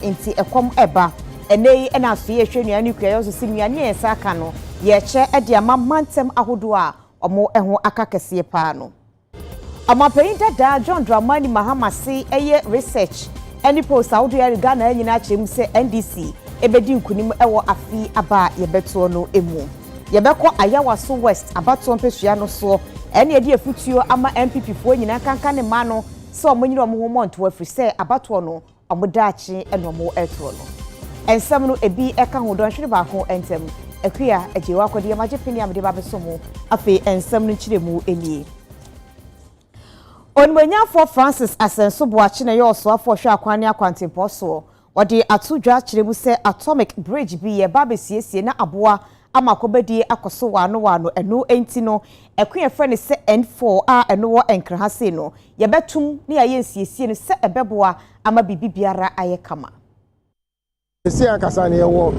Inti ekom eba ene ena so ye hwe nuane kuya so sinuane esa aka no ye che ede ama mantem ahodo a omo eho akakese pa no amapeyinda da John Dramani Mahama se eye research any post ahodo ya Ghana anyina chem se NDC ebedi nkunim ewo afi aba ye beto no emu ye beko ayawa so west abato mpesua no so ene ede afutuo ama MPP fo nyina kanka ne ma no se omonyire omo ho monto afri se abato no omodachi enomo eto no ensem no ebi eka ho don hwere ba ko entem akuya ajewa kwode ma jepini amde ba besomo afi ensem no nchiremu enie onmanyafo Francis Asenso Boachi na yoso afo hwe akwane akwantempo so ode atudwa kiremu se atomic bridge bi ye ba besiesie na aboa amakobadie akoso wano eno enti no akuya frɛ ne se N4 a eno wo enkrahase no ye betum ne ya yensiesie no se ebeboa ama bibibiara ayekama esi akasa ne wo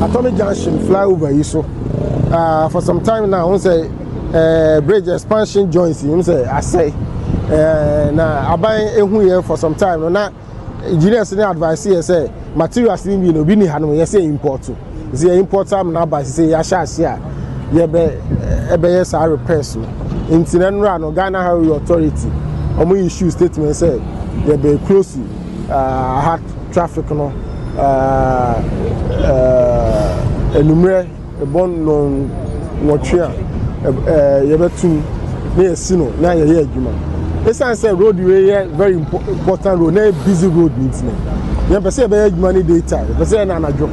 atomic junction flyover yi so for some time now we say bridge expansion joints we say asay na aban ehu ye for some time no na engineers ne advice here say materials ni bi no bi ni hanom ye say import is import am na ba say ya sha ase ye be yes repairs intina nra no Ghana Highway Authority omo issue statement say ye be close hard traffic no enumere ebon no wotwe ye betum na esino na ye adwuma esan say road wey very important road na busy road nitine ye pese be adwuma ni data pese na anadwo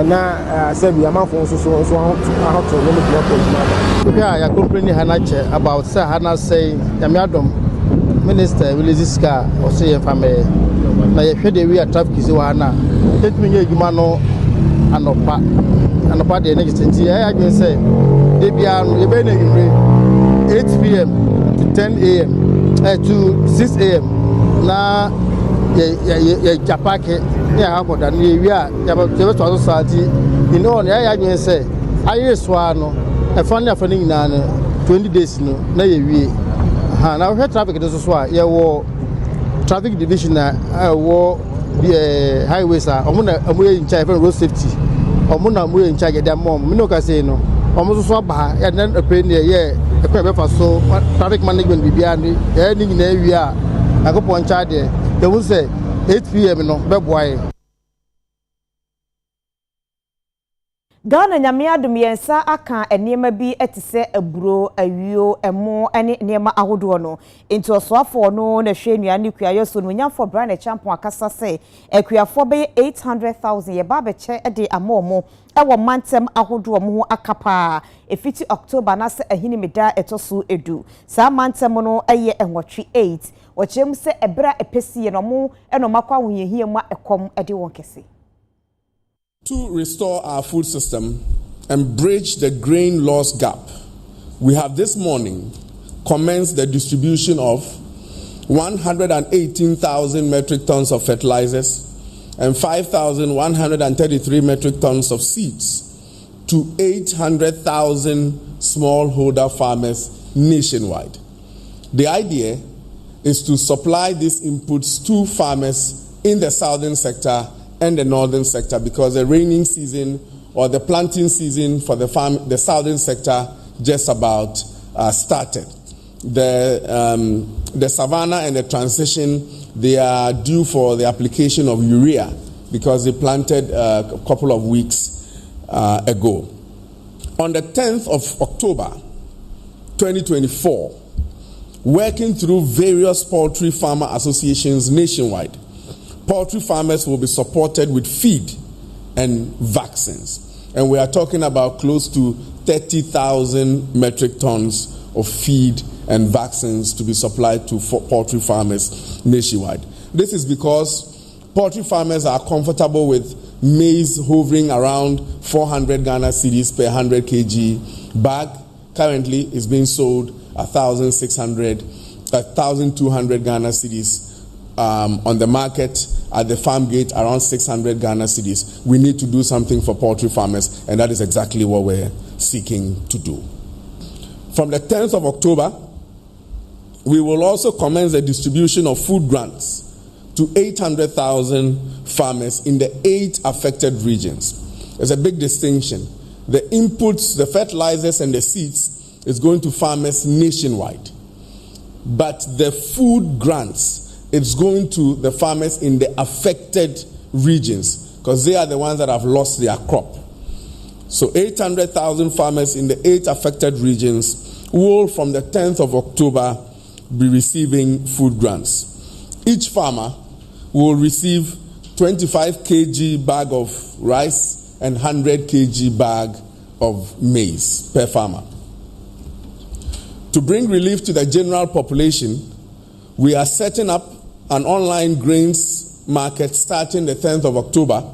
na say bi amafo so how to limit block adwuma okay ya complain hanache about say hana say yamiadom minister release car or say family na ye hwede wi traffic is wa na etumi nye adwuma no anopa de next nti ya adwen say de bia no ye be na yimre 8 p.m. to 10 a.m. To 6 a.m. na ye japake ya hakoda na ye wi a ya be to society in on ya adwen say aye so ano e fa na nyina no 20 days no na ye wi ha na we traffic de so a ye wo traffic division na wo highways are omo in charge of road safety omo na mo in charge dem mom me no ka say no omo so ba ya na pe ne ye e kwa be fa so traffic management bibia ni e ni nyina wi a akopo in charge de wo say 8 p.m. no be boy Ghana nyamiadum yensa aka enema bi etise aburo awio emo ene nema ahodo no enti osoafo no na hwe nuane kuayo so no nyamfo brand champion akasa se akuafo be 800,000 ye ba be che de amomo ewo mantem ahodo mo ho akapa efiti October na se ahini Midday etoso edu sa mantem no eye enwotwe 8 wochem se ebra epesi ye no mo eno makwa hoyehie mu ekom ede won kese. To restore our food system and bridge the grain loss gap, we have this morning commenced the distribution of 118,000 metric tons of fertilizers and 5,133 metric tons of seeds to 800,000 smallholder farmers nationwide. The idea is to supply these inputs to farmers in the southern sector and the northern sector, because the raining season or the planting season for the southern sector just about started. The savannah and the transition, they are due for the application of urea because they planted a couple of weeks ago. On the 10th of October 2024, working through various poultry farmer associations nationwide, poultry farmers will be supported with feed and vaccines. And we are talking about close to 30,000 metric tons of feed and vaccines to be supplied to poultry farmers nationwide. This is because poultry farmers are comfortable with maize hovering around 400 Ghana cedis per 100 kg bag. Currently, is being sold 1,200 Ghana cedis on the market, at the farm gate, around 600 Ghana cedis. We need to do something for poultry farmers, and that is exactly what we're seeking to do. From the 10th of October, we will also commence the distribution of food grants to to 800,000 farmers in the 8 affected regions. There's a big distinction. The inputs, the fertilizers and the seeds is going to farmers nationwide. But the food grants, it's going to the farmers in the affected regions because they are the ones that have lost their crop. So 800,000 farmers in the 8 affected regions will, from the 10th of October, be receiving food grants. Each farmer will receive 25 kg bag of rice and 100 kg bag of maize per farmer. To bring relief to the general population, we are setting up an online grains market starting the 10th of October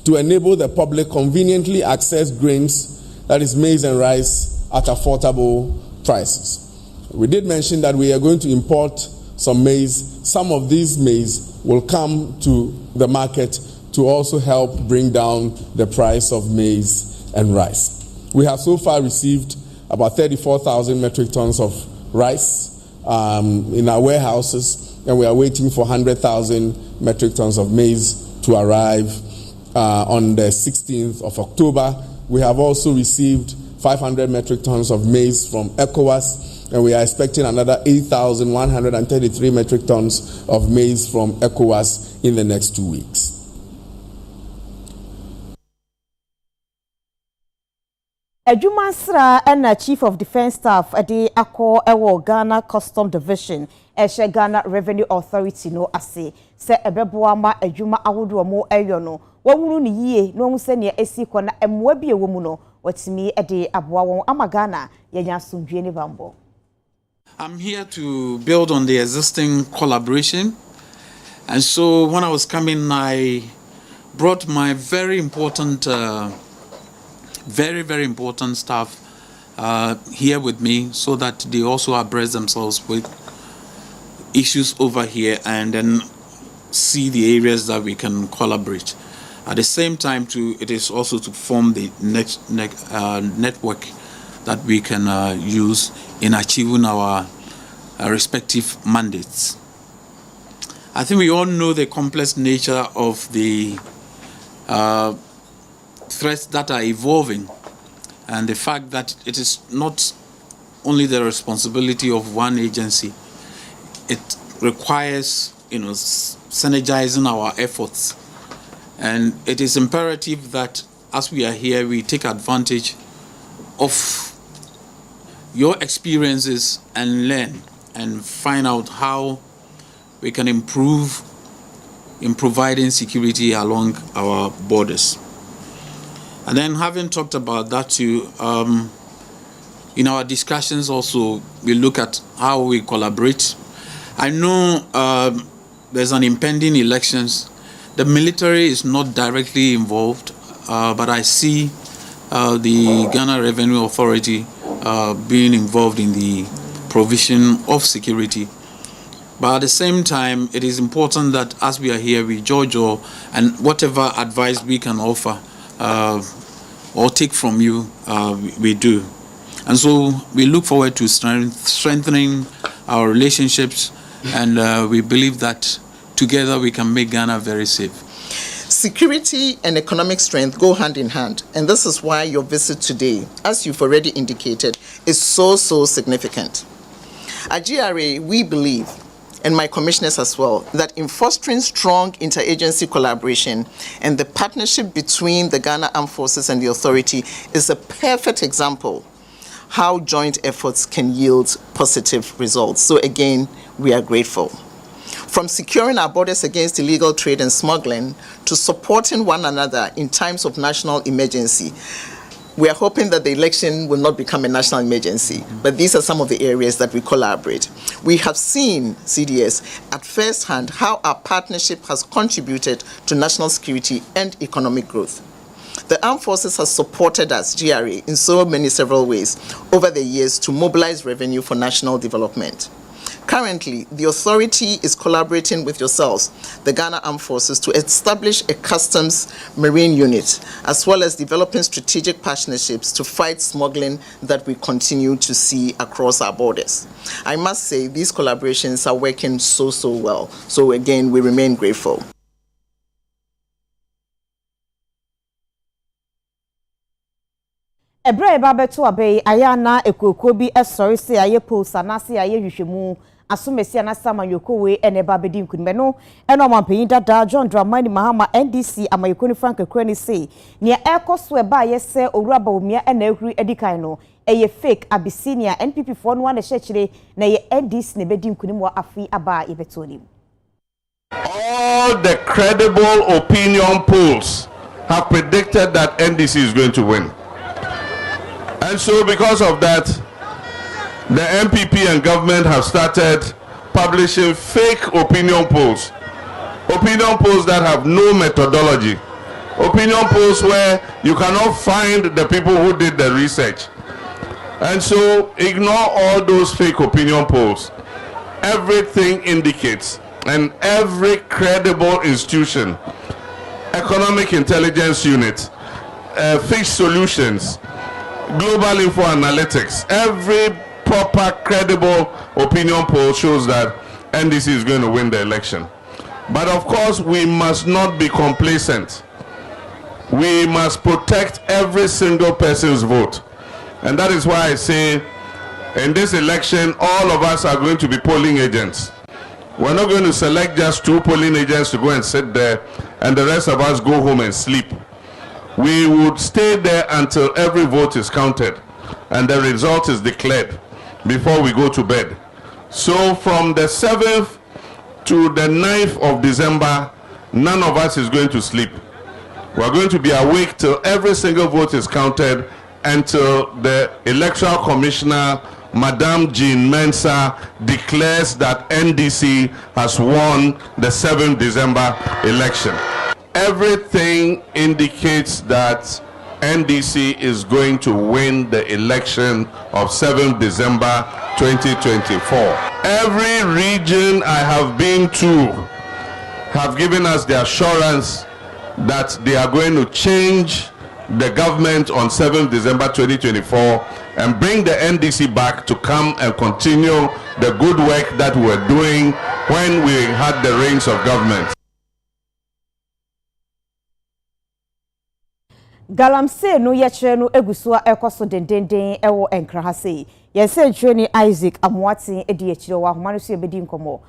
to enable the public conveniently access grains, that is maize and rice, at affordable prices. We did mention that we are going to import some maize. Some of these maize will come to the market to also help bring down the price of maize and rice. We have so far received about 34,000 metric tons of rice in our warehouses, and we are waiting for 100,000 metric tons of maize to arrive on the 16th of October. We have also received 500 metric tons of maize from ECOWAS, and we are expecting another 8,133 metric tons of maize from ECOWAS in the next 2 weeks. Adwuma Sra and Chief of Defense Staff Ade Akọ Ewo Ghana Custom Division Eshe Ghana Revenue Authority no ase se ebeboa ma adwuma ahodo mo eyo no wawunu ni yie no hu se ne esi kɔ na emwa bi ewo mu no watimi ade aboa won ama Ghana yenya asomdwe ne bambo. I'm here to build on the existing collaboration, and so when I was coming I brought my very important very important staff here with me so that they also abreast themselves with issues over here and then see the areas that we can collaborate. At the same time, it is also to form the network that we can use in achieving our respective mandates. I think we all know the complex nature of the threats that are evolving, and the fact that it is not only the responsibility of one agency. It requires, synergizing our efforts, and it is imperative that as we are here, we take advantage of your experiences and learn and find out how we can improve in providing security along our borders. And then, having talked about that too, in our discussions also, we look at how we collaborate. I know there's an impending elections. The military is not directly involved, but I see the Ghana Revenue Authority being involved in the provision of security. But at the same time, it is important that as we are here, we judge and whatever advice we can offer or take from you, we do. And so we look forward to strengthening our relationships, and we believe that together we can make Ghana very safe. Security and economic strength go hand in hand, and this is why your visit today, as you've already indicated, is so significant. At GRA, we believe, and my commissioners as well, that in fostering strong interagency collaboration and the partnership between the Ghana Armed Forces and the authority is a perfect example how joint efforts can yield positive results. So again, we are grateful. From securing our borders against illegal trade and smuggling to supporting one another in times of national emergency, we are hoping that the election will not become a national emergency, but these are some of the areas that we collaborate. We have seen, CDS, at first hand how our partnership has contributed to national security and economic growth. The Armed Forces has supported us, GRA, in several ways over the years to mobilize revenue for national development. Currently, the authority is collaborating with yourselves, the Ghana Armed Forces, to establish a customs marine unit, as well as developing strategic partnerships to fight smuggling that we continue to see across our borders. I must say, these collaborations are working so well. So again, we remain grateful. Ebre babeto abe ayana ekoko bi esori se aye posa na se aye hwehwemu asomesi na samanyokowe ene babedi nkunme no eno amampanyin dada John Dramani Mahama NDC amayekoni Frank Ekrani se ne ekoso eba yese owuraba omia ena ehuri edikan no eye fake Abyssinia NPP for no na hyekyire na ye NDC ne bedi nkunim wa afi aba yebetoni. All the credible opinion polls have predicted that NDC is going to win. And so because of that, the MPP and government have started publishing fake opinion polls that have no methodology, opinion polls where you cannot find the people who did the research. And so ignore all those fake opinion polls. Everything indicates, and every credible institution, Economic Intelligence Unit, Fish Solutions, Global Info Analytics, every proper credible opinion poll shows that NDC is going to win the election. But of course, we must not be complacent. We must protect every single person's vote. And that is why I say in this election, all of us are going to be polling agents. We're not going to select just 2 polling agents to go and sit there and the rest of us go home and sleep. We would stay there until every vote is counted and the result is declared before we go to bed. So from the 7th to the 9th of December, none of us is going to sleep. We're going to be awake till every single vote is counted until the Electoral Commissioner, Madame Jean Mensah, declares that NDC has won the 7th December election. Everything indicates that NDC is going to win the election of 7th December 2024. Every region I have been to have given us the assurance that they are going to change the government on 7th December 2024 and bring the NDC back to come and continue the good work that we were doing when we had the reins of government. Galamse no yekire no egusua ekoso dendenden ewo enkrahase yese training Isaac Amwati edi yekire wa homanu so ebedi nkomo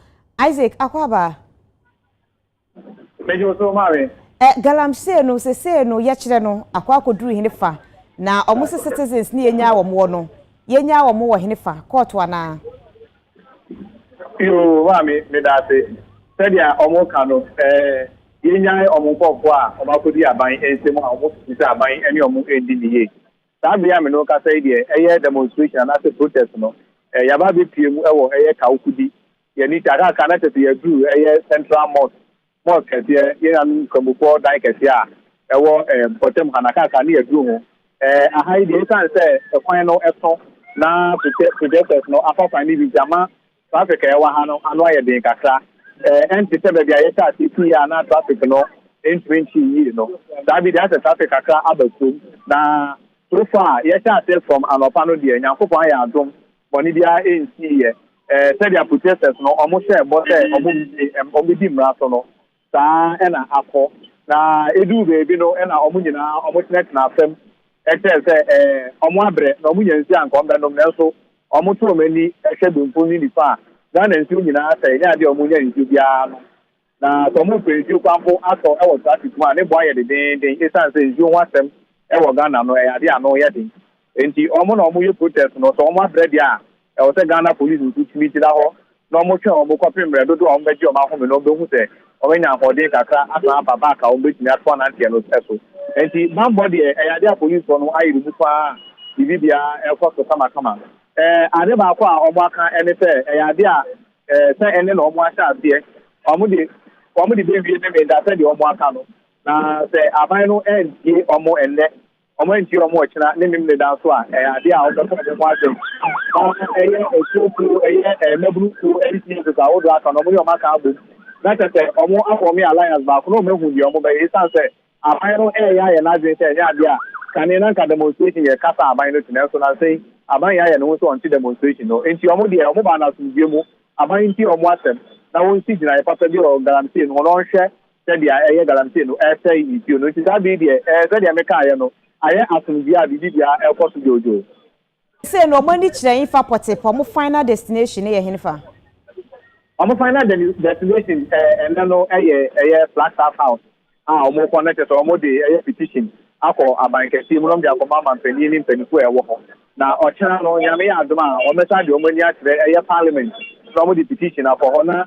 Isaac akwaba mejo so mare Galamse no sese no yekire no akwakoduru hinifa na omuse citizens ni yenya wo no yenya wo wo hinifa court wana yo mame me dase sedia omo kano yenya omunkofo a omakodi aban ensemu a omofisi aban ene omu endi niye sabia me no ka say de eye demonstration na say protest no yaba be piemu ewo eye kawukudi ye ni taka kana tete ye du eye central mosque kete ye an komufo dai kete a ewo potem kanaka ka ni edu ho ahai de kan say ekwan no eto na protesters no afafa ni bi jama traffic e wa ha no anu aye den kakra entity be bia yeta TP na traffic no in 20 years no that be that traffic akra abaku na so far yeta say from anopano de nyankopon ya adom boni bia ensi ye said their protesters no omo share but omo di mra so no sa na akọ na edu be no na omo nyina omo connect na afem etel say omo abre na omo nyansi anko mbe no so omo to mani ehwebumpo ni nipa Ghana nsu nyina say nya de omunya nsu bia no na tomo penju kwampo aso e wo traffic ma ne boy de den esan say nsu ho asem e wo Ghana no e ade ano ye den enti omo na omo ye protest no so omo abrede a e wo say Ghana police nsu timi ti da ho na omo twa omo kwapem re dodo omo beji omo ahome no be hu say omo nya hode kakra asa baba ka omo betimi atwa na ntia no so enti man body e ade police no ayi du fa bibia e kwa so kama ade ba kwa omo aka ene se ade a se ene na omo asha ade omo de be wie ne me da se de omo aka no na se aban no endie omo ene ọmọ nti ọmọ ọchina ne nim ne da so a ade a ọdọ ko mo asem eye otuku eye mebruku everything is a odo aka no mo yo maka abo na tete ọmọ aformi alliance ba ko no mehu di ọmọ be isanse aban no ya na dwen se nya ade a kane na ka demonstration ye kasa aban no tena so na sei aban ya no so on demonstration no enti ọmọ de ọmọ ba na sumdie mu aban nti ọmọ asem na won si gina ye papa bi o guarantee no no hwe se dia eye guarantee no say iti no ti da bi de se dia meka ye no aye asumdie a bibi dia e ko so jojo say no money chire fa potepo mo final destination ye henfa ọmọ final destination and no eye flat house ọmọ connect to ọmọ de eye petition akọ abankesi mu no dia akọ mama mpani ni mpani ko e wo ho na ọchara no nyame ya adoma ọmọ sa de ọmọ ni akire eye parliament so ọmọ de petition afọ ho na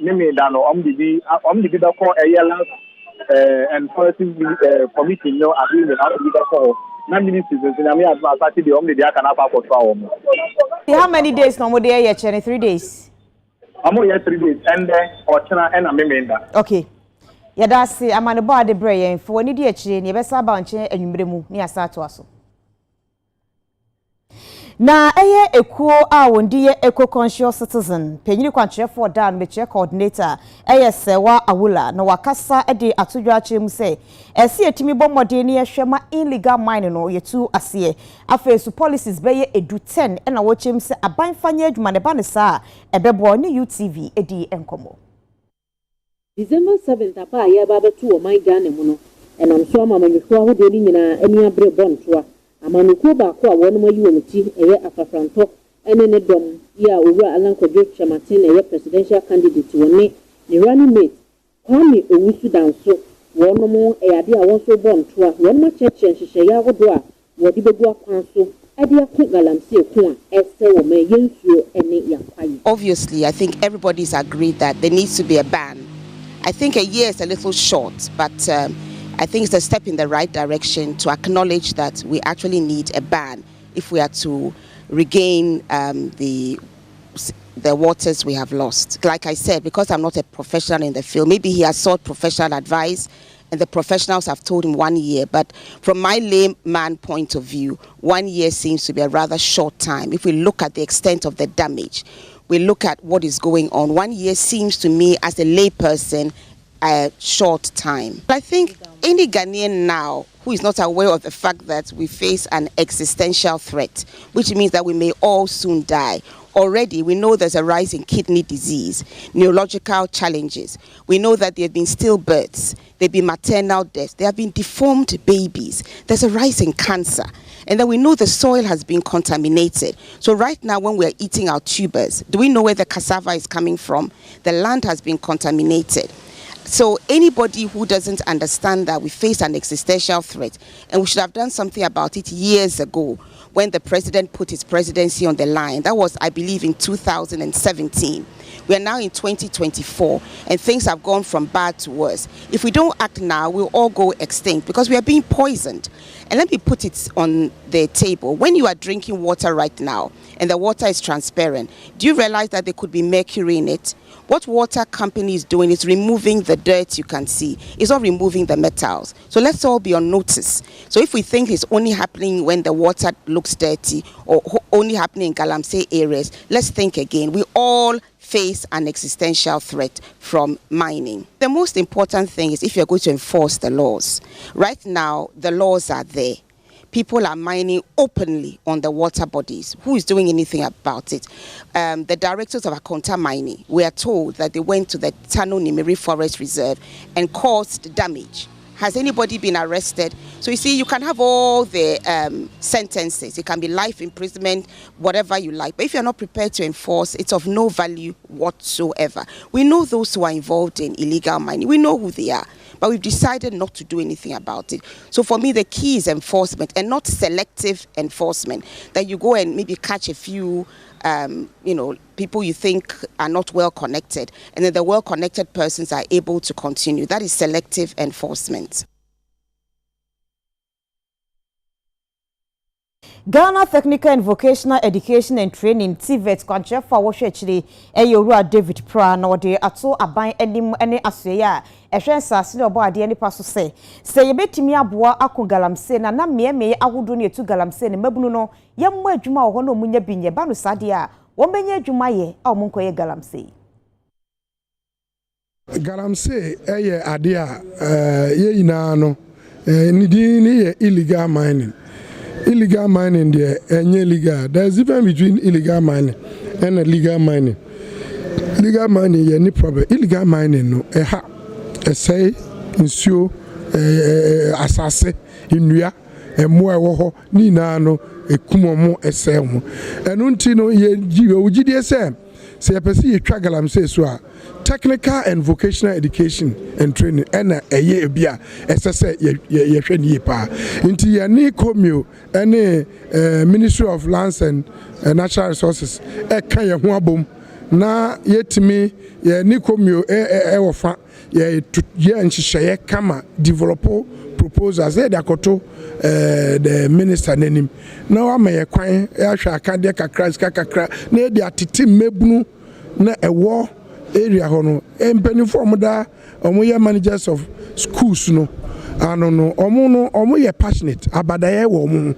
nimi da no ọmọ de da ko eye last enforcing committee no agreement ọmọ de da ko na ministers nyame ya adoma sa ti de ọmọ de aka na fa ko to ọmọ. How many days no mo de eye chere 3 days? I'm only 3 days and Ochina and Amenda. Okay. Yadasi amane bo ade bre yen fo ni di akire ni be sa ba nche anwumre mu ni asa to aso. Na eye ekuo a wondi ye eco conscious citizen penyini kwanche for dan meche coordinator eye sewa awula na wakasa ede atodwa achemu se esi etimi bomode ni ehwema illegal mining no yetu ase afesu policies beye edu 10 na wochem se abanfanya adwuma ne ba ne sa ebebo ni UTV edi enkomo December 7th apa ya ba betu o man Ghana mu no enam so amamanyefo ahode ni nyina ani abre bontoa amanuko ba ko a wono mayi womuti eye afafranto ene ne dom ya owura alankodwe chamatin eye presidential candidate woni ne running mate kwame owusu danso wono mo ade a won so bontoa wono ma cheche nhihye ya godo a wodi begu akwan so ade akon galamse ko a ese wo me yensuo ene yakwaye. Obviously, I think everybody's agreed that there needs to be a ban. I think a year is a little short, but I think it's a step in the right direction to acknowledge that we actually need a ban if we are to regain the waters we have lost. Like I said, because I'm not a professional in the field, maybe he has sought professional advice and the professionals have told him 1 year. But from my layman point of view, 1 year seems to be a rather short time. If we look at the extent of the damage, we look at what is going on, 1 year seems to me as a layperson a short time. I think any Ghanaian now who is not aware of the fact that we face an existential threat, which means that we may all soon die. Already, we know there's a rise in kidney disease, neurological challenges. We know that there have been stillbirths, there have been maternal deaths, there have been deformed babies. There's a rise in cancer. And then we know the soil has been contaminated. So right now, when we're eating our tubers, do we know where the cassava is coming from? The land has been contaminated. So anybody who doesn't understand that we face an existential threat, and we should have done something about it years ago when the president put his presidency on the line. That was, I believe, in 2017. We are now in 2024, and things have gone from bad to worse. If we don't act now, we'll all go extinct because we are being poisoned. And let me put it on the table. When you are drinking water right now, and the water is transparent, do you realize that there could be mercury in it? What water company is doing is removing the dirt you can see. It's not removing the metals. So let's all be on notice. So if we think it's only happening when the water looks dirty or only happening in Galamsey areas, let's think again. We all face an existential threat from mining. The most important thing is if you're going to enforce the laws. Right now, the laws are there. People are mining openly on the water bodies. Who is doing anything about it? The directors of Akonta Mining, we are told that they went to the Tano Nimiri Forest Reserve and caused damage. Has anybody been arrested? So you see, you can have all the sentences. It can be life imprisonment, whatever you like. But if you're not prepared to enforce, it's of no value whatsoever. We know those who are involved in illegal mining. We know who they are. But we've decided not to do anything about it. So for me, the key is enforcement and not selective enforcement. That you go and maybe catch a few people you think are not well connected, and then the well connected persons are able to continue. That is selective enforcement. Ghana Technical and Vocational Education and Training TVET kwanche fa wo hwechiri eyowura David Pra na ode ato aban enim ene asoya ehwe nsase ne obo ade nipa so se yebetimi aboa ako galamse na meme ahodo ne etu galamse ne mabunu no yemmo adwuma wo ho no munya binye ba no sade a wo menye adwuma ye a wo monkoye galamse galamse eye ade a ye nyina no nidi ni ye illegal mining. Illegal mining there and legal. There's a difference between illegal mining and legal mining. Legal mining, any problem. Illegal mining, no, a say, ensure, assassin, inuya, a more woho, ni nano, a kumomo, a selmo. And untino ye GDSM. Say a person you tragalam say so. Technical and vocational education and training and a year bia as I said ye pa into your ni commu and Ministry of Lands and Natural Resources e kan ye ho abom na yetimi ye ni commu wofa ye nhihye kama develop proposals e akoto the minister nanim na wa me kwan e ahwa akade kakra na e dey atete mebunu na ewo area hono empany form da omoye managers of schools no ano no omo ye passionate abadaye wo omo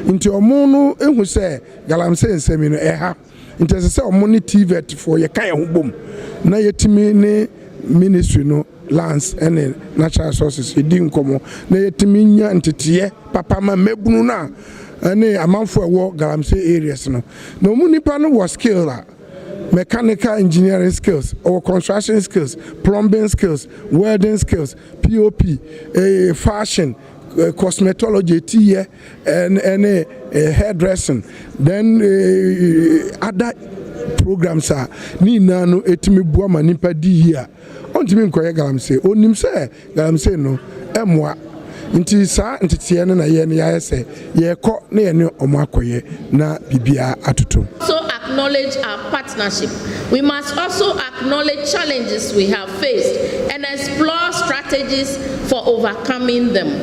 nti omo no ehu se galamse nsemi no eha nti se omo ni TVET for ye kan ho bom na yetimi ne ministry no lands and natural resources edi nkomo na yetimi nya ntetiye papa ma mebunu na ane amanfo ewo galamse areas no na omo nipa no was skill mechanical engineering skills or construction skills, plumbing skills, welding skills, POP, fashion, cosmetology, tea, and hairdressing. Then other programs are ni nano etimi buama nipa di here. Ontimi nkoye galamse. Onim se galamse no emwa. Nti sa ntitie na ye na ya se ye ko na ye ne omakoye na bibia atutu. So acknowledge our partnership. We must also acknowledge challenges we have faced and explore strategies for overcoming them.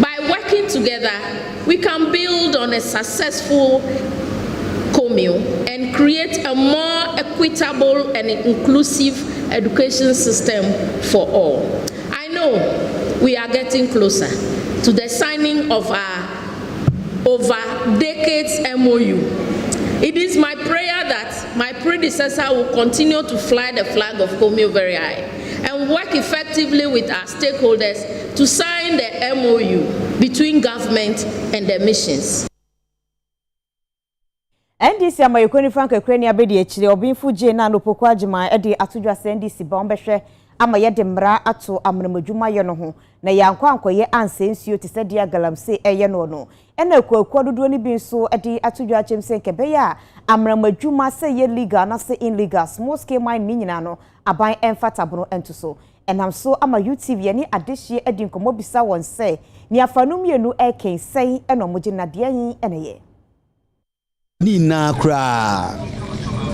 By working together, we can build on a successful commune and create a more equitable and inclusive education system for all. I know we are getting closer to the signing of our over decades MOU. It is my prayer that my predecessor will continue to fly the flag of Comeo very high and work effectively with our stakeholders to sign the MOU between government and the missions. NDC amayekoni Frank Ekreni abedi echire obinfu je na nopoko agima ede atudwa se NDC ba ombehwe ama yede mra ato amramadwuma ye no ho na yankwa ankoye ansensuo te se dia galamse eye no no ena ekwakuwa dodo ni bi nso ede atudwa chemse nkebe ya amramadwuma se ye legal na se illegal small scale mine ni nyina no aban emfatabro entuso enam so ama UTV ye ni adehye ede nkomo bisa won se ni afanum yenu eken sei ena moje na de yin eneye ni na kra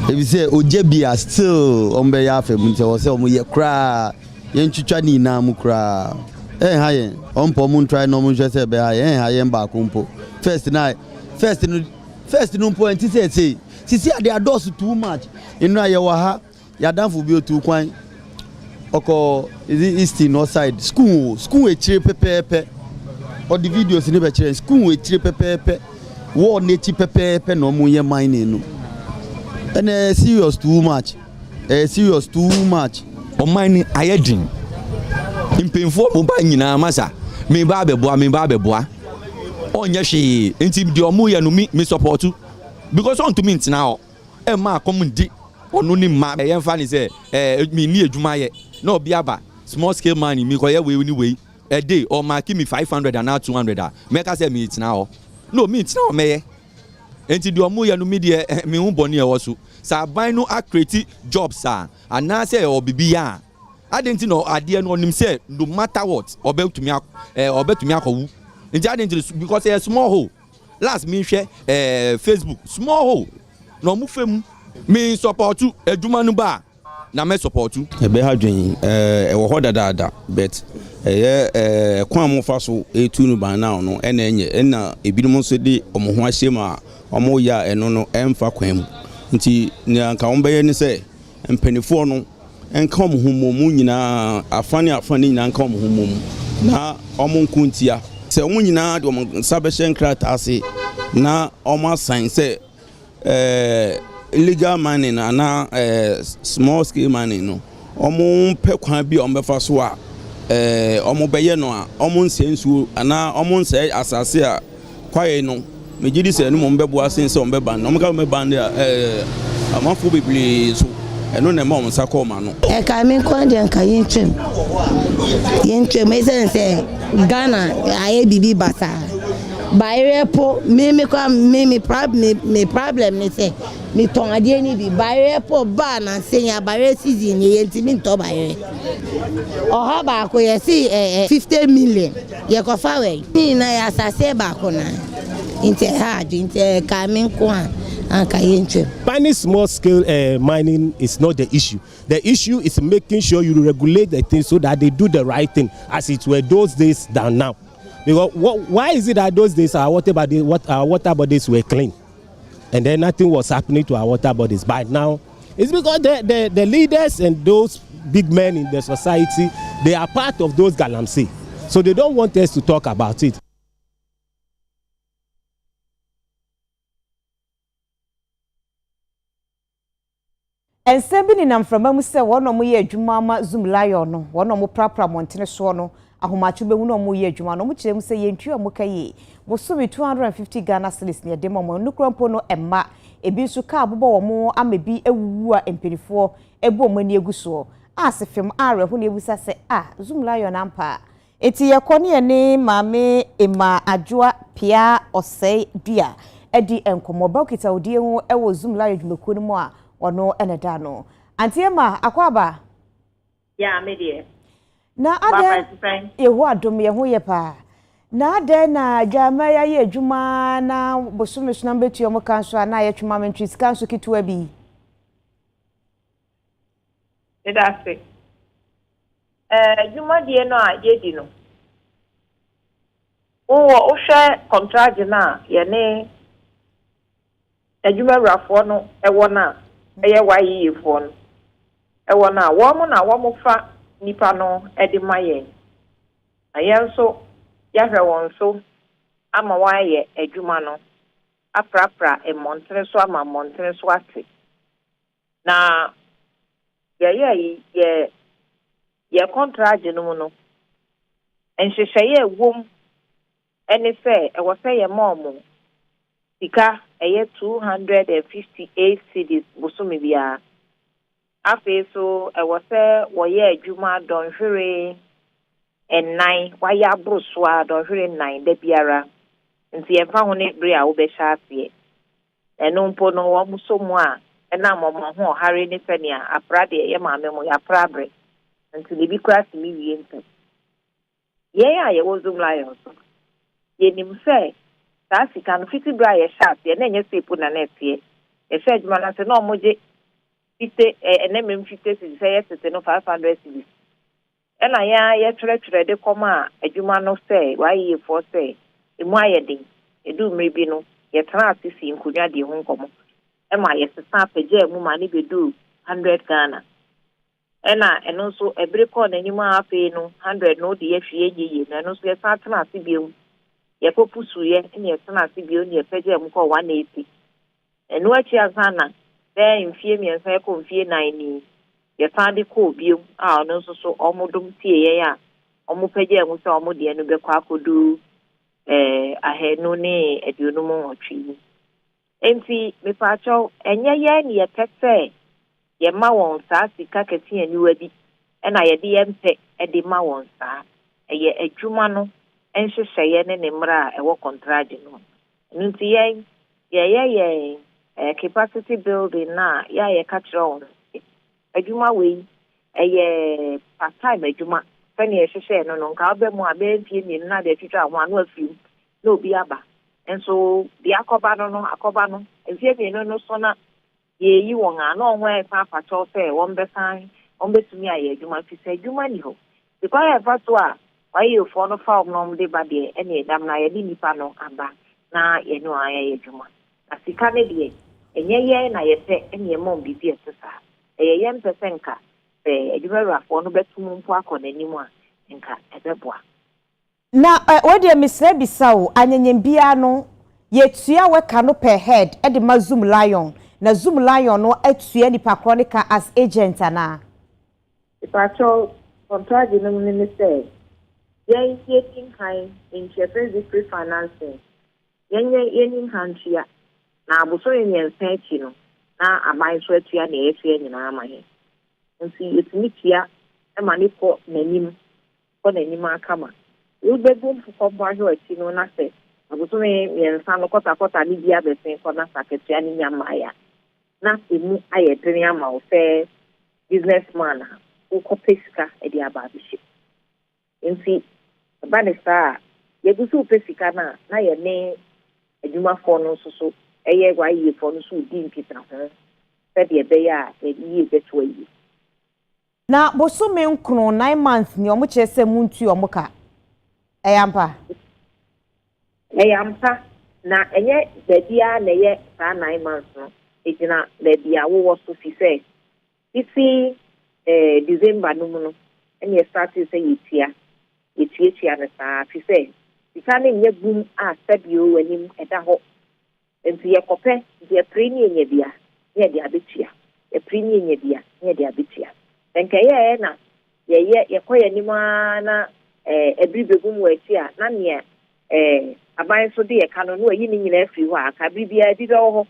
ebi say ojebia still ombe ya afem nti wo say omo ye kra ye ntwitwa ni na mu kra ha ye ompo mu try no mu hwe say be ha ye mba kompo first no point say sisi ade ados too much inu aye wa ha ya danfo bi otu kwan oko is it east north side school e chire pepepe or the videos ni be chire school e chire pepepe war neti pepepe no mu ye mine no and serious too much o mine ayedin impemfo mo ba nyina masa me ba beboa onye hwe enti de omo ye no me support because on to me now e ma komndi onu ni ma ye mfa ni say me ni adwuma ye na obi aba small scale money me ko ye we ni we a day or ma give me 500 and now 200 make us say me now no me now me enti de omo ye no me de me hu boni e wo so sa ban no create jobs and na say obibi ya adenti no ade no onim say no matter what obetumi akowu enti adenti because a small hole last me share Facebook small hole no mu fem me support adwuma no ba na me support you ebe ha dwen wo ho dada but kwan mo fa so etu no ban now no ena enye na ebinom so de omo ho ahyem a omo ya eno no emfa kwan mu nti nka won beye ni se mpanifo no enka omo humom nyina afani nyina nka omo humom na omo nkuntia se omo nyina de omo sabehye nkrata ase na omo asan se illegal mining and small scale mining no omo pe kwan bi omo befa so a omo beye no a omo nsensuo ana omo nse asase a kwaye no mejidi se no mo mbebo asense omo beba no omo ka me band amafo bibli so eno na ma omo sako ma no ka mi kon de nka yintwem me sense Ghana aye bibi basa Bairepo me problem ni say me ton ade ni bi Bairepo ba na senya bare season ye ntimi to baire oha ba ko ye si 50 million ye ko fa we ni na ya sase ba ko na inte hard inte kamin ko Mining small scale mining is not the issue. The issue is making sure you regulate the thing so that they do the right thing as it were those days than now. Because why is it that those days our water bodies were clean and then nothing was happening to our water bodies? But now it's because the leaders and those big men in the society, they are part of those galamsey, so they don't want us to talk about it. And seven in Amframa say one no ye adwuma ma Zoom Lion no one no prapra montene so no ahomacho be hu no mo ye adwuma no mo kire mu say ye ntua mo kaye mo so be 250 Ghana cedis ne de mo no krampo no emma ebi so ka abobo wo mo amebi ewuwu a empirifo ebo mo ni eguso asefem are ho ne ebusa se Zoom Lion ampa eti ye kone ye ne maame ema adwoa pia osei dua edi enkomo bakita odie hu ewo Zoom Lion dwumako no mo a ono eneda no antiema akwaba ya Midday na ade yehu adom yehu ye pa na ade na jama ya ye adwuma na bosume so na betu omo kanso na ye twuma mentri kanso kitua bi edase adwuma die no a ye di no wo hwe contract na ye ne adwuma rafo no ewo na eye wayi fo no ewo na wo mo fa nipa no edi maye ayenso ya hwe won so ama waye adwuma no aprapra montre so ama montre so ate na ye contract no no enhwehweye wom ene se ewo se ye momo sika eye 258 cedis busumi bia afi so ewo se wo ye adwuma donhwere ennan waya brosua donhwere 9 da biara nti emfa ho ne bre a wo be hyaase eno mpo no wo musomu a ena momo ho hare ne senia aprade ye maame mo ya prabre nti libi kwasi mi wie nti ye ye wo Zoom Lion so ye nim se Tasi kan fiti bra ye sharp ye na nye sepu na net ye. E se adwuma na se no moje fite ene mem fite si se ye tete no 500 cedis. E na ye twere de koma adwuma no se wa ye for se emu ayede. E du mrebi no ye tra asisi nkunya de ho nkomo. E ma ye sesa pagya mu ma ne bedu 100 Ghana. E na eno so ebre ko na nyima afi no 100 no de ye hwie yeye na eno so ye sa tra asibiem. Ye popusu ye ni ye tana sibio ni ye peje mu ko 180 enu achi azana be mfie mi ensa ko mfie 9 ni ye tande ko bio a ono so omudum tie ye ya omu peje mu se omu de enu be kwa kodu ahenu ni eduonu mu otwi enti me pa cho enye ye ni ye pese ye ma won sa sika kete ani wadi na ye de ye mpe e de ma won sa eye adwuma no enhwehweye ne nemra ewo contract no nti ye capacity building na ye ka kire adwuma we eye part time adwuma fani ehwehwe no nka obe mu abe mpie ni na de twitwa ho anu afiu na obi aba enso bi akoba no mpie ni no so na ye yi won ano ho e fa fa cho say won be san won betumi aye adwuma fi say adwuma ni ho because e fa to a why you for no fa no de ba de e ne dam na ye di nipa no aba na ye no aye adwuma asika ne de enye ye na ye pe ene mo bibi esesa ye ye mpese nka adwuma rafo no betum mpo akọ n'anim a nka ebeboa na wode misre bisawo anyanyem bia no yetua weka no per head e de ma Zoom Lion na Zoom Lion no atua nipa chronicle as agent ana ipacho contract no ni say yen taking high in free financing yen hantia na abuso yen senchi no na aban so atua na efie nyina amahe nti etimitia e mani ko nanim akama ubegum for bojo ati no na say abuso yen san no kota ni bia besen ko na saketia ni nyamaya na emu ayedene ama o say businessman uko pesika edi ababishi nti banisa yegusu pesika na ye ne adwuma fo no so eye gwa yi fo no so di nkita ho se de be ya yi beto yi na bosome nkron 9 months ni omo chese muntu omo ka eyampa na enye bebia na ye sa 9 months no ejina bebia wo so fi se iti December no mu no ene start say yetia na sa fi say ikane nye gum a sabio wanim eda ho enti ye kope ye preni nye bia ye de abetia ye preni nye bia ye de abetia enka ye na ye koye nima na ebribegum watia na ne aban so de ye kanu no yi ni nyina afiri ho aka bibia di do ho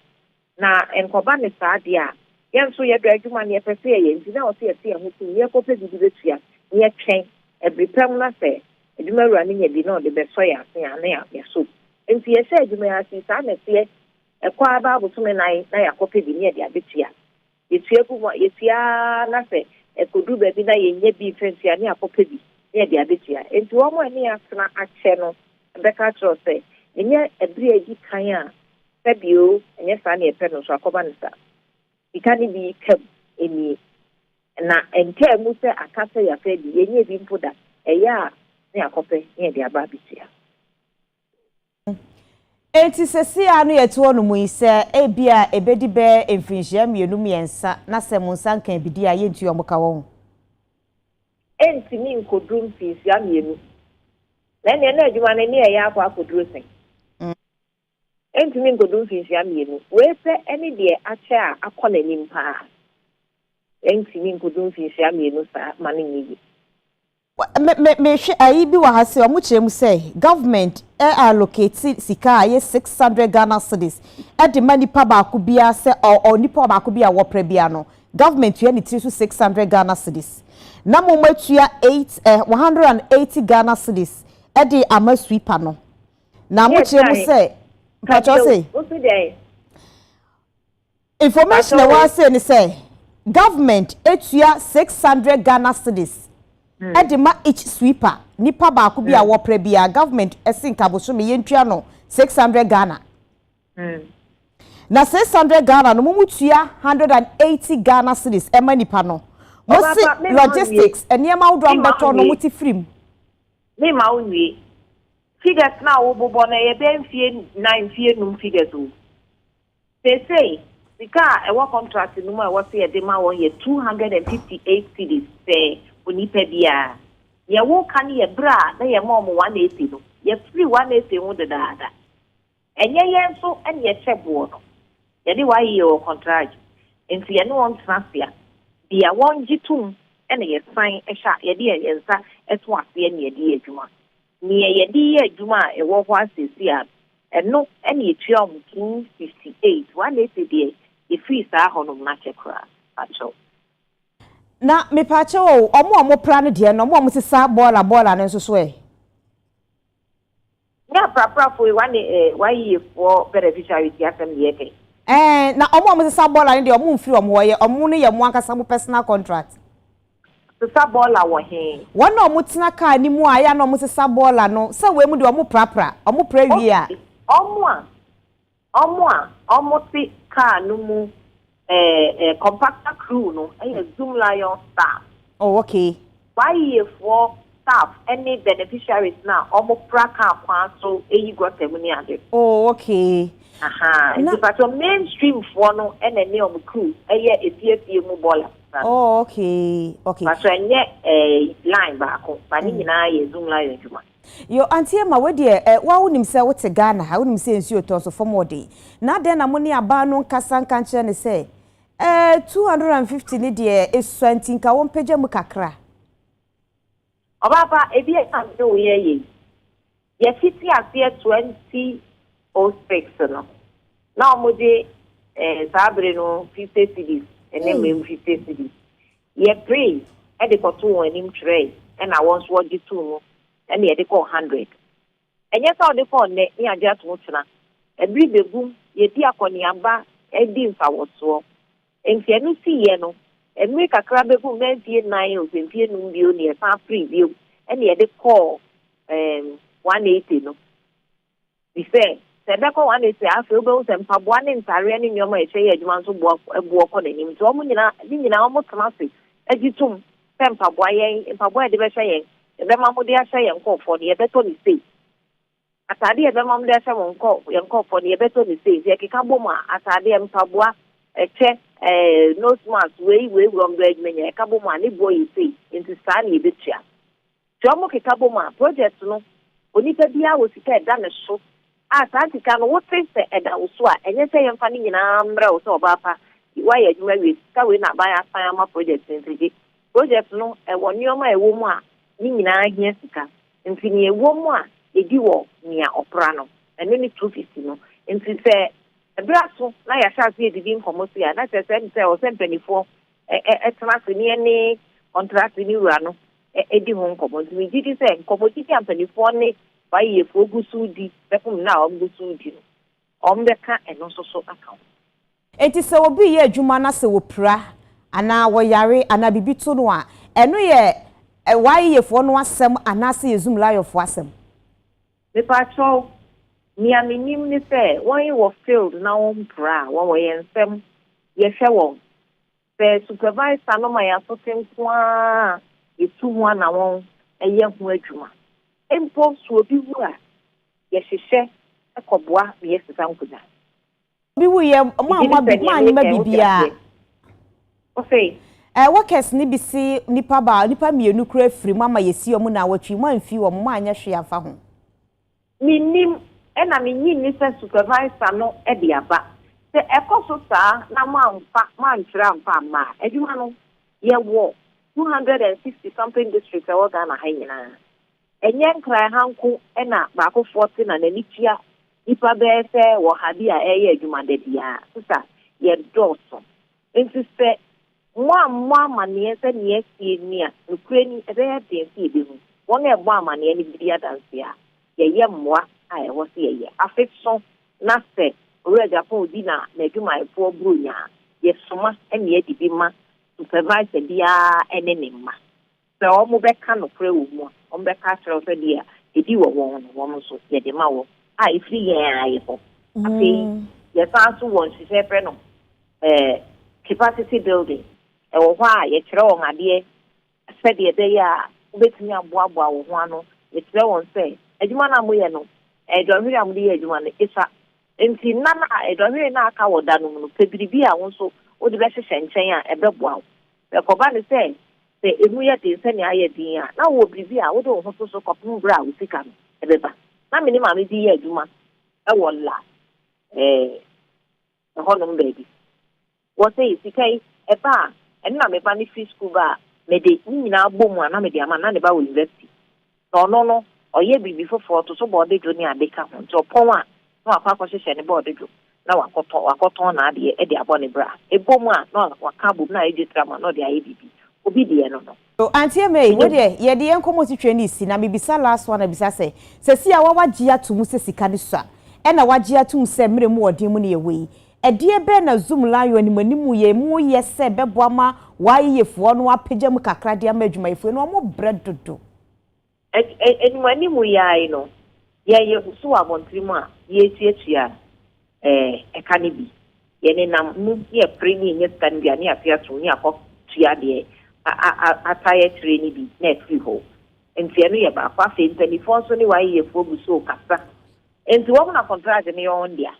na enkoba ne sa de a yenso ye do adwuma ne pese ye nti na o se ye ho ye ko pe bibi betua ye twen every time na se adwuma ru ani nya bi na o de be so ya se ya na ya so nti ye se adwuma ya si sa na se ekwa ba botume na ya ko pe bi ne de abetua ye tua ku ye tia na se ekodu be bi na ye nya bi fentia ne akọ pe bi ne de abetua nti wo mo ani asena ache no be ka tro se nya ebri agi kan a sabio nya sa na ye pe no so akoba ne sa ikani bi kam eni na ente mu se akasa ya fe bi yenye bi mpoda eya ne akope ne de aba bitia enti sesi anu yeto no mu ise ebia ebedi be emfinhia mienu miensa na se munsa nkan bidi a yentu omuka won enti mi nkodum finhia mienu na ne na adwuma ne ne eya akwa akoduro sen enti mi nkodum finhia mienu we se eni de ache a akọ nanim pa enti mi nkodum finhia mienu sa mane nyi me hwe ayi bi wa hase omu kyerem say government allocate sika aye 600 Ghana cedis e de manipa ba ko bia se o nipa ba ko bia wo pra bia no government you need 600 Ghana cedis na mo matua 180 Ghana cedis e de ama sweeper no na mo kyerem say pacho say information e wa say ni say government etua 600 Ghana cedis edema each sweeper nipa ba ko bia wo pra bia government esinka boso me yentua no 600 Ghana na 600 Ghana no mutua 180 Ghana cedis ema nipa no mo si logistics eniema wo drum beto no muti frim me ma unwi figures na wo bobo na ye ben fie 9 fie num figures o say sika e wo contract no ma wo se ye de ma won ye 258 cedis say onipa bia ye wo kan ye bra na ye mom 180 no ye free 180 wo de daada enye ye nso ene ye chebo no ye de wa ye contract enti ye no on transfer bia won gitum ene ye sign e sha ye de ye nsa eto ase ene ye de adwuma ni ye de ye adwuma e wo ho asesi a eno ene ye tua 258 180 de ye free sa honom na chekra acho na me pache o omo plan de no omo sisa bola ne so so e ya pra for why you for beneficiary asem ye ke na omo sisa bola ne de omo mfiri omo ye omo ne ye mo ankasa mo personal contract sisa bola wo he wona omo tina ka ni mu aya na omo sisa bola no se we mu de omo pra wie a omo ti ka no mu compactor crew no Zoom Lion staff. Oh, okay. Why you for staff any beneficiaries now almost praka so got the Oh, okay. And the mainstream for no and a name crew a mobile. Oh, okay. But a line back but I Zoom Lion. Yo auntie ma we de wa wonim se wote Ghana ha wonim se nsuo to so for day na den na mo ne aba no nkasa nkanche ne se 250 ni de esuanti nka won pagya mu kakra obaba ebi e kan do ye fiti ase 2006 no na mo de sabre no 50 cedis ene mem 50 cedis ye pray e de ko to won nim tray and I want what you to and they call 100. And yes, all the phone, they are just watching. A brief boom, ye dear Coniamba, a dim was so. And if you see yeno, and make a crab boom, then fear 9 and fear no view near far preview, and they call 180. No, we say, Sebeco 180 after those and Pabuan and Tarian in your way, say, you want to walk on him. So, almost massive. As you told Pabuay and Pabuay, the best. The Mamma say and call for the better mistake. Atadi the Mamma say and call for the better mistake. Yakaboma, Atadi and Pabua, a check, no smart way from bread many, a caboma, boy, say, into Sally Bitcha. Jomo Caboma, project no, Bonita Dia was done a show. As Antican, what face and Uswa, and you say I'm finding in Ambrose or Bapa, why you may be not buy a fire project in the project no, and one year my woman. Nina here sika ntini ewo mu a edi wo nia oprano ene ni 250 no nti se ebraso na ya sha se edi nkomosi ya na se o 24 etnase ni ene contract ni wura no edi ho nkomo nti gidi se nkomo gidi ampanifo ne ba ye fogusu di bekum na omgusu di no ombeka eno so account enti se obi ye adwuma na se wo pra ana wo yare ana bibitu no a eno ye why ye for no asem anase Zoom live for asem me patrol mi aminim ni say when you were failed na on pra when we ensem ye hwe won say supervisor no my asotem kwa ye tu ho na won eye ho adwuma empo so obi wu a ye hwehwe ekoboa ye sesa nkuda bi wu ye ma bibia o say workers ni bisi nipa mienu kura firi mama yesi omu na watwi mo amfi wo mo anya hwe afa ho minim ena minyin ni se supervisor no e de aba se ekoso sa na man tira mpa ma adwuma no ye wo 260 something districts e wo Ghana ha nyina enye nkra hanku ena ba ko 40 na nanitia nipa be se wo ha bia eye adwuma de bia sisa ye doso insiste mwa manie se nie sie ni a ukraine ebe ya den si ebe hu won e gbo amanie ni bia dance ya ye mwa ai wo se ye affection na se ore japan odi na adwuma efo brunya ye soma ene ye dibi ma supervisor bia ene ne ma se o mo be ka no kre wo mu o be ka tro se dia edi wo won so ye de ma wo ai free ye ai ho afi ye fa so won si se pre no capacity building e wo hwa ye kire won ade se de de ya obetumi aboaboa wo ho ano ye kire won se adwuma na mo ye no edwahiri am de ye adwuma no isa enti nana edwahiri na aka wo da no no pebiribi a wo so wo de be hyehyɛ nkyɛn a ebeboa wo e koba ne se emu ye de se ne aye din a na wo biribi a wo de wo ho so kopum bra wo sika no ebeba na me ni ma me di ye adwuma e wo la honom baby wo say sikai eba na me ba ni free school ba me de nyina bom ana me de ama na ne ba wo university no oye bibi fofo to so bode jo ni adeka ho nti opon a na akwa hyehyɛ ne bode jo na wakoton na ade e de abɔ ne bra ebom a na waka bom na eje trama na de aye bibi obi de no so auntie me we de ye de enkomo titwe ni si na me bisa last one na bisa se si a wawagie atum se sika ni so a na wagie atum se mre mu odin mu ne ye wei edie be na Zoom lion ni manimu ye mu ye se beboama wayefo no apagya mu kakra de amadwuma yefo no mo bredodo animu yai no ye so abontrimu a ye tietia eka ne bi yene nam mu ye preni ye stand bia ne afia to ne akọ tua de attire training bi na free ho enti eno ye ba kwa fe mpanyifo so ne wa ye fo bu so kasa enti wo na contract ne yon dia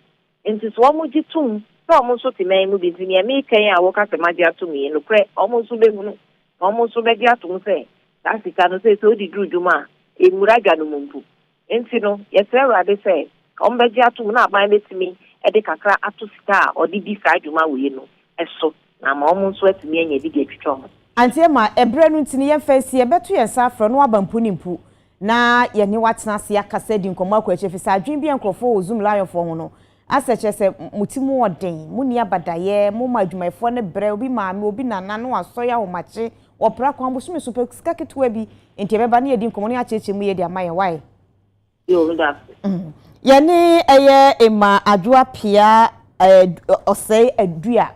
enti so mo gitum so mo so timan mu bi ntini me kan a wo kasa ma dia to me no kre o mo so be hunu o mo so be dia to se Africa no say so di duduma e muraga no mumpu enti no ye say rade say o be dia to na aban betimi e de kakra ato sika o di sa adwuma we no eso na ma o mo so atimi anya di twetwo Antie ma ebre no ntini ye fancy e beto ye sa afro no abampu nimpu na ye ni watena se akasa di nkomo akwache fisa adwen bi enkrofo wo zoom lion fo ho no aseche se mutimu oden muni abadaye mo madwumaifo ne bre obi maame obi nana no asoya wo mache opra kwa mbosume super skaketwa bi enti beba na ye di nkomo ne acheche mu ye di amaye why yo nda ye ni eye ema adwoa pia osei adua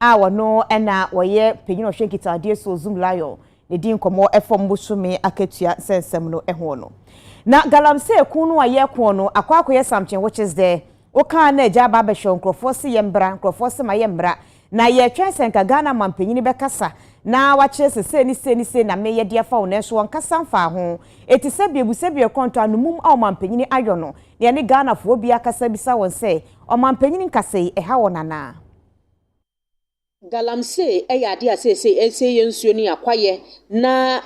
a wono na woye penyino hwekita ade so zoom lion ne di nkomo efom bosume aketua sensem no eho no na galamse kunu aye ko no akwakoye something which is there oka na eja ba behwe nkrofo se yembra nkrofo se ma yembra na ye twensen ka Ghana mampenyini bekasa na wache se na me ye dia fa wona so nkasa mfa ho etise biebusebie konto anumum a mampenyini ayo no ne ne Ghana fo bi akasa bisa won se o mampenyini nkase ha wonana galamse eyade asese yensuo ni akwaye na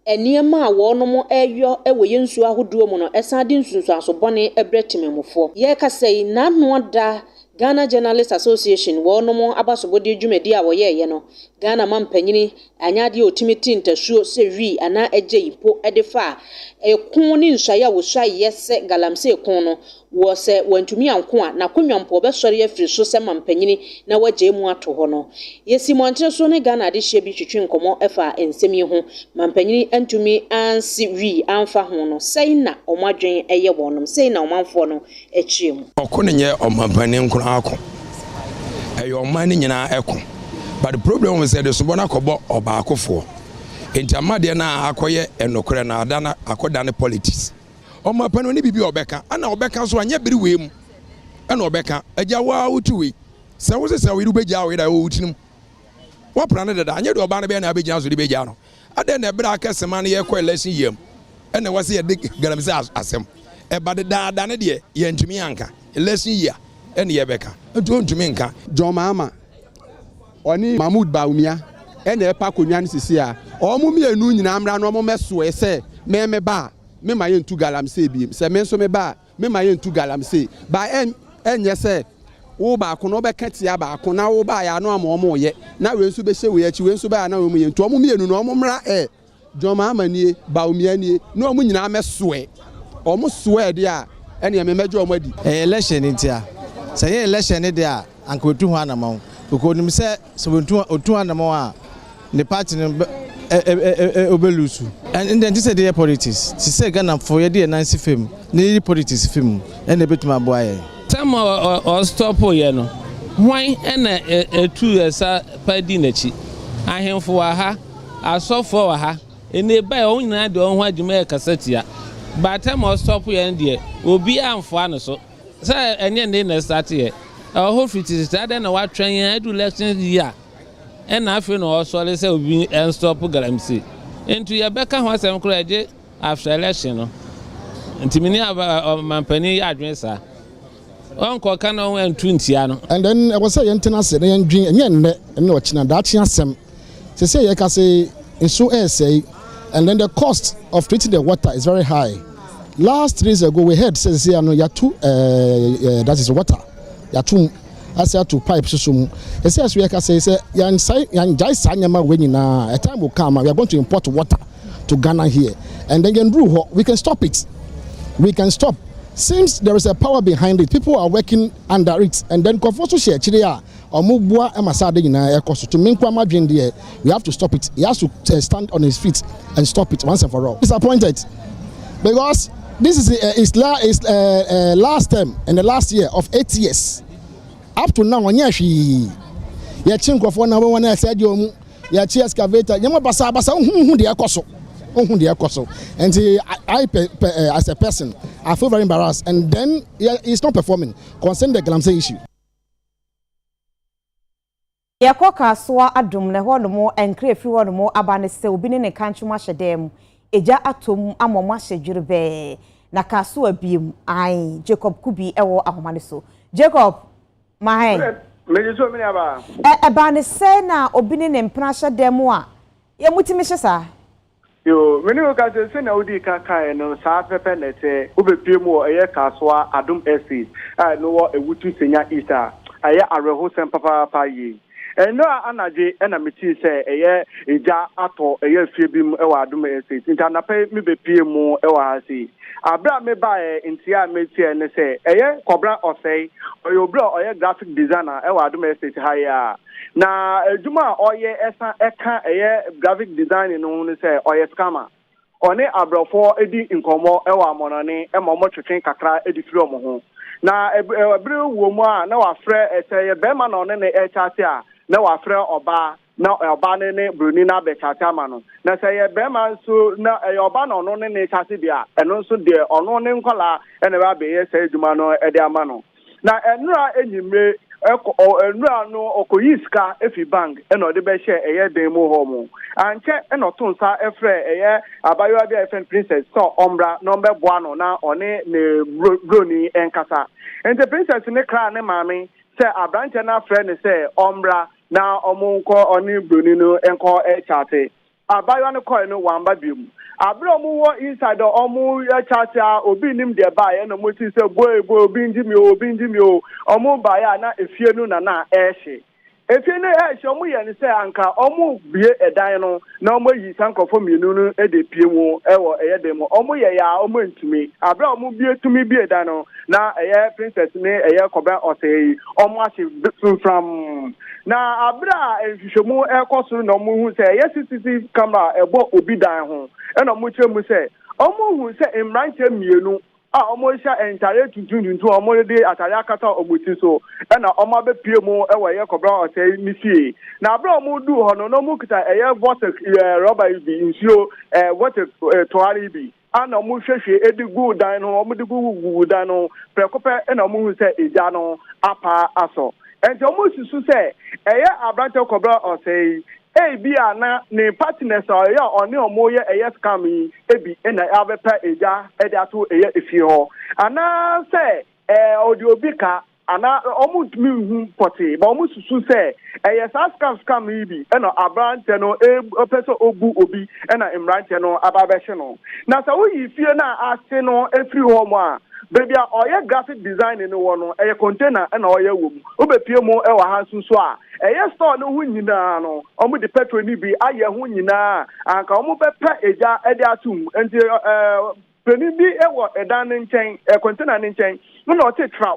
eniema a wonom eyo ewe yensuo ahoduo mu no esade nsunsu asobone ebretimemofo ye kasei na noda Ghana Journalists Association wonom abasobode dwumedi a woyeye no Ghana mampanyini anyade otimiti ntasuo se wi ana ejeyipo edefa ekun ni nsaya wo swa yese galamse ekun no wo se wantumi anko a na konwampo obesori afiri so se mampanyini na waje mu ato ho no yesi montre so ne Ghana de hye bi twetwe nkomo efa ensemi ho mampanyini antumi ansi wi anfa ho no sei na omadwen eye wonom sei na omanfo no echiemu okonenye omampanyini nkro ako eyo omani nyina eko but the problem was that the subona kobo obaakofo enti amade na akoye enokre na adana akoda ne politics omapano ni bibi obeka ana obeka so anya biri wem ana obeka agya wa utuwe se wo se we rubegya we da wo utinim wa prane dada anya de oba na be na abegya so de begya no ade na ebra akasema na ye ko election yem ene wase ye de galamse asem e bade da ne de ye ntumi anka election year ene ye beka ntu ntumi nka Jomama oni Mahmoud Baumia ene pa konwan sisi a omo mienu nyina amra no omo meso ese me ba me ma yentu galamse bi se me so me ba me ma yentu galamse ba enye se wo ba ko no be katia ba ko na wo ba ya no omo ye na we nsu be hye we achi we nsu ba na wo yentu omo mienu no omo mra Jomama nie Baumia nie no omo nyina meso omo so de a ene me mejo omo adi election ntia se ye election ne de a ankotu ho anamon because nim say so otu anamon a the party obelusu and then this is the politics to say Ghana for ye Nancy fame ni politics film and betuma boy time or stop ye no why na etu esa padi nachi ahemfo aha asofo aha ene ba o nyina de on ho adwuma e kasatia but time or stop ye ndie obi amfo ano so say enye ne na start ye ho fiti start na wa twen ye do election year and I feel no so let's say we and stop galamse into your beka ho asem kro eje after election no ntimi ni mampani adwensa onko ka no wan tuntia no and then I was say yentena se na yendwen enye nne ene ochina da chi asem say ye ka say so say and then the cost of treating the water is very high. Last 3 days ago we heard say no yatu that is water yatu as to pipe susum. They say as we can say yan jai sanyama when a time will come we are going to import water to Ghana here and then we can stop it. We can stop. Since there is a power behind it, people are working under it and then conforto share chiria or mubwa emasade na ekoso to minkwa madwen there we have to stop it. He has to stand on his feet and stop it once and for all. Disappointed because this is last term and the last year of 8 years. Up to now, onyashi ya chinkofo na we na said you ya chi excavator nyama basa hu de ekoso and I as a person I feel very embarrassed and then he's not performing concerning the galamse issue. Yakoka soa adum ne ho no mo enkre fi ho no mo aba ne se obi ne ne kanchuma hyedem eja atom amoma hyedwure be na kaso abiem ai Jacob Kubi ewo ahoma ne so Jacob mahe meje so me aba eba ne se na obi ne ne mpena hyedem a ye mutimi hyesa yo meni o ka se na odi kaka no sa pepe nete obepie mu eye kasoa adum estate no wo ewutu senya isa aye areho sem papa yi eno anaje na meti se eye eja ato eye fie bim e wa adum estate intana pe mi bepie mu e wa hasi abra me ba ntia meti ne se eye kobra osei oyo bra oye graphic designer e wa adum estate haya na ejuma oye esa eka eye graphic design no ne se oye scammer one abrofo edi nkomo e wa monone e momo twetwen kakra edi firi omo ho na ebre wo mu a na wa frɛ ese be ma na one ne e chate a na wa frɛ oba na oba ne bruni na be chate ama no na se ye be ma so na oba na ono ne chate dia eno so de ono ne nkola e na ba be ye se ejuma no e de ama no na enura enyimre enura no okoyiska efi bank e no de be hye eye den mu ho mu anche e no to nsa e frɛ eye abayo bia FN princess so ombra no be boa no na one ne broni enkasa ente princess ne kra ne maame se abranche na frɛ ne se ombra na omunko oni broni no enko e chate abayo ne koy no wamba biom abra mu wo inside omu ya chacha obi nim de ba ye no moti se boy obi njimi o omu ba ya na efie nu na ehye efie ne ehye omu ye ne se anka omu bie edan no na omu yi sankofo mienu no e de pie mu ewo eye de mu omu ye ya omu ntumi abra omu bie tumi bie edan no na eye princess ne eye kobra osei omu ahye from na abra ehwehwemu ekosuru na omu hu se eye CCTV camera ebo obi dan ho ena mo chemu se omo hu se imranche mienu a omo sha entare tuntuntu omo de atare akata omuti so ena omo be pie mu e we ye kobra ose ni fie na abra omo du ho no mo kita eye vote rubber bi nsuo vote toari bi ana omo hwehwe edigu dan no omo digu dan no prekope ena omo hu se eja no apa aso enti omo susu se eye abrante kobra ose bia na ne partners ya oni omo ye eye scam ebi na abepa eja e da to eye efie ho ana se odi obi ka ana omo tumi hu poti ba omo susu se eye scam bi na abrante no opeso obu obi na imrante no ababehye no na sa wo yi fie na ase no efiri ho mo a baby oye graphic design no wono eye container na oye wom obepie mu e wa ha susu a eye store no hu nyina no omo de petrol ni bi aye hu nyina anka omo bepa eja e de atum enti peni bi e wo edan nchen container nchen no o te tra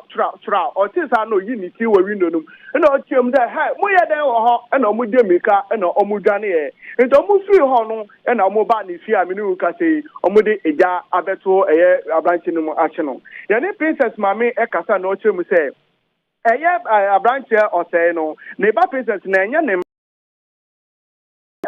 o te sa no yi ni ti wo window no na o tiem da ha mo ye den wo ho na omo de mika na omo dwane e enti omo free ho no na omo ba ni fi amini ka sei omo de eja abeto eye abranchi no mu ache no ye ni princess mami e kasa na o tiem se eye abranchi osei no ne ba princess na enye ne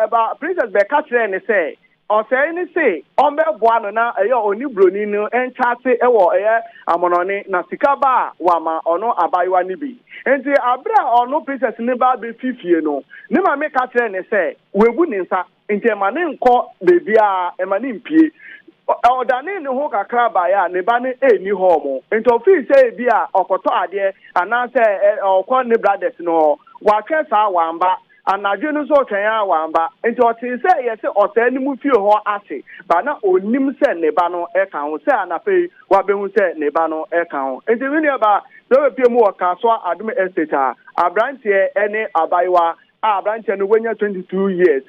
eba princess be ka kire ne say osei ni say ombe boa no na eye oni broni no enchate ewo eye amonone na sika ba wa ma ono abayiwa ni bi enti abra ono princess ni ba be fifie no ne ma me ka kire ne say webu ni nsa enti ma ne nko bebia e ma ne mpie odane ne ho kakra ba ya ne ba ne eni ho mo enti ofi say bia okoto ade ana say okọ ne brothers no wa twa sa wamba anadwe no so twen ya wamba enti otin say ye say ota ni mu fie ho ase ba na onim say ne ba no e kan ho say anafe wa be hu say ne ba no e kan ho enti wi ne ba so be pie mu o ka so adum estate a abrantie ene abaiwa abrantie no wenya 22 years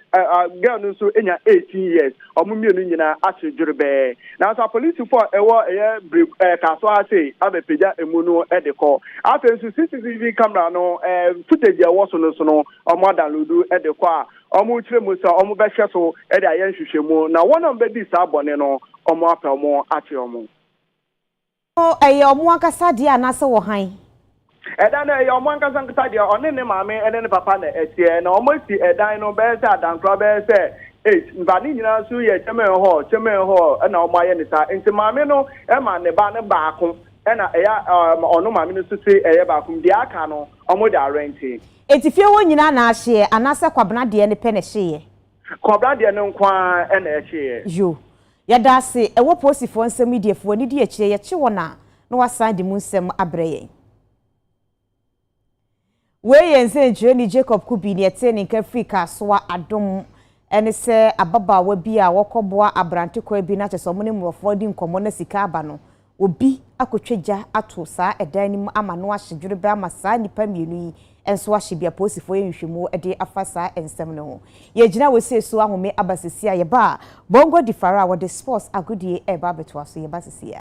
girl no so enya 18 years omumienu nyina asejurebe na so police for ewo ka so ase abepeja emu no e de ko after CCTV camera no footage e wo so no omo download e de ko a omo kire mu so omo be hwe so e de ayen hwehwemu na won am be di sa bone no omo apel omo ache omo omo akasa dia na se wo han edan na yo man kan kata dia one ne maame ene ne papa na etie na omo si edan no be se adankro be se 8 mbani nyina so ye chemen ho na omo aye ne sa enti maame no e ma ne ba ne baako ɛna ɛyɛ ɔno maame no so se ɛyɛ baako de aka no ɔmo de arrente enti fie wo nyina na ahye anase kwabena de ne pɛ na hye kwabena de no nkwa ɛna ɛhye yo yɛda ase ɛwɔ posifo nsɛm idiefoɔ ni di akyire yɛkye wona na wasan de mu nsɛm abrɛ yɛn we yense nkyerɛni Jacob Kubi ne ɛte ne nka Afrika soa adom ɛne sɛ ababaawa bi a wɔkɔboa abrante kwa bi na kyesɛ ɔmo ne mmorɔfoɔ di nkɔmmɔ na sika aba no obi akotwagya ato saa ɛdan nim ama no ahyedwere bɛ ama saa nipa mienu yi enso ahye bia posifoɔ yɛnhwɛmu ɛde afa saa ensɛm no ho yɛgyina wɔsie so ahome abasisi a yɛba bongo difara a wɔde sports agodie ɛba betoa so yɛba sisi